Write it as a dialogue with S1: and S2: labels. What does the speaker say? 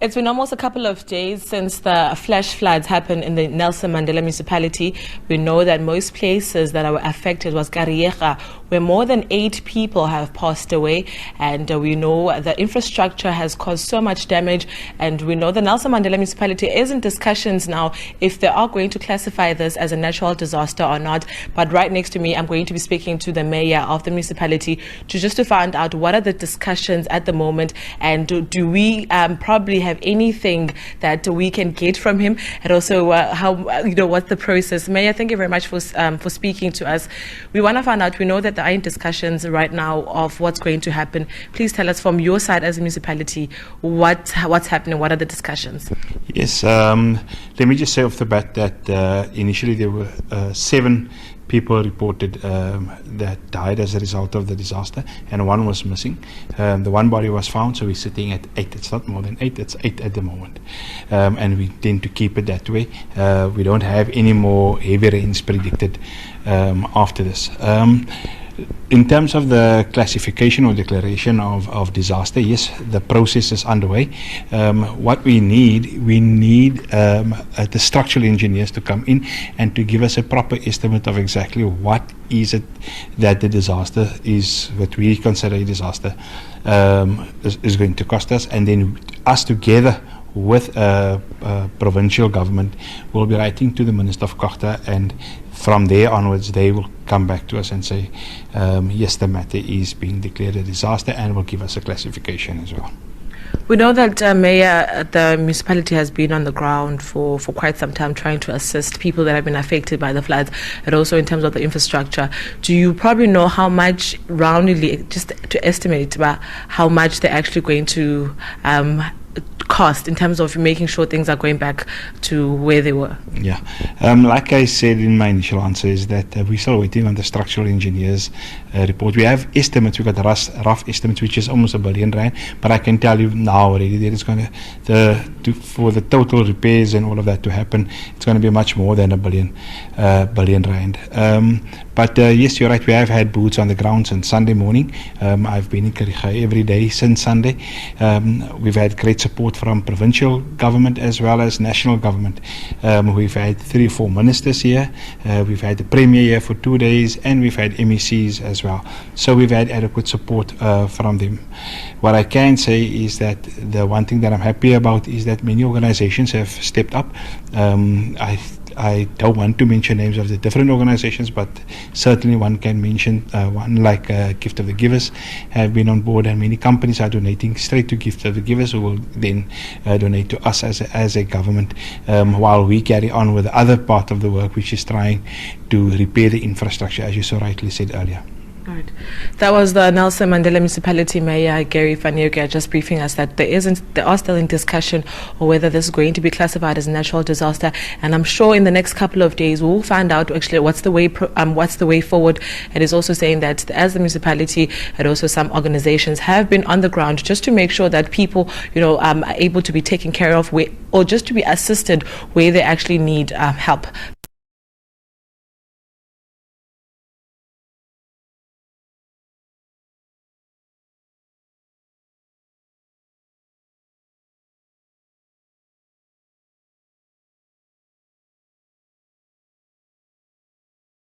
S1: It's been almost a couple of days since the flash floods happened in the Nelson Mandela municipality. We know that most places that were affected was Gqeberha, where more than 8 people have passed away. And we know the infrastructure has caused so much damage. And we know the Nelson Mandela municipality is in discussions now if they are going to classify this as a natural disaster or not. But right next to me, I'm going to be speaking to the mayor of the municipality to find out what are the discussions at the moment, and do we probably have anything that we can get from him, and also how what's the process. Mayor, thank you very much for speaking to us. We want to find out. We know that there are discussions right now of what's going to happen. Please tell us from your side as a municipality what's happening. What are the discussions?
S2: Yes, let me just say off the bat that initially there were 7 people reported that died as a result of the disaster, and 1 was missing. The 1 body was found, so we're sitting at 8. It's not more than 8, it's 8 at the moment. And we tend to keep it that way. We don't have any more heavy rains predicted after this. In terms of the classification or declaration of disaster, yes, the process is underway. What we need the structural engineers to come in and to give us a proper estimate of exactly what is it that the disaster is, what we consider a disaster, is going to cost us, and then us together with provincial government will be writing to the Minister of Gqeberha, and from there onwards they will come back to us and say yes, the matter is being declared a disaster, and will give us a classification as well.
S1: We know that Mayor, the municipality has been on the ground for quite some time trying to assist people that have been affected by the floods, and also in terms of the infrastructure. Do you probably know how much, roundly, just to estimate about how much they're actually going to cost in terms of making sure things are going back to where they were?
S2: Yeah, like I said in my initial answer, is that we're still waiting on the structural engineers report. We have estimates, we've got rough estimates, which is almost R1 billion, but I can tell you now already that it's going for the total repairs and all of that to happen, it's going to be much more than R1 billion. But yes, you're right, we have had boots on the ground since Sunday morning. I've been in Gqeberha every day since Sunday. We've had great support from provincial government as well as national government. We've had 3 or 4 ministers here. We've had the Premier here for 2 days, and we've had MECs as well. So we've had adequate support from them. What I can say is that the one thing that I'm happy about is that many organizations have stepped up. I don't want to mention names of the different organizations, but certainly one can mention one like Gift of the Givers have been on board, and many companies are donating straight to Gift of the Givers, who will then donate to us as a government, while we carry on with the other part of the work, which is trying to repair the infrastructure, as you so rightly said earlier.
S1: Right. That was the Nelson Mandela Municipality Mayor Gqeberha just briefing us that they are still in discussion on whether this is going to be classified as a natural disaster, and I'm sure in the next couple of days we'll find out actually what's the way forward. It is also saying that as the municipality and also some organizations have been on the ground just to make sure that people are able to be taken care of or just to be assisted where they actually need help.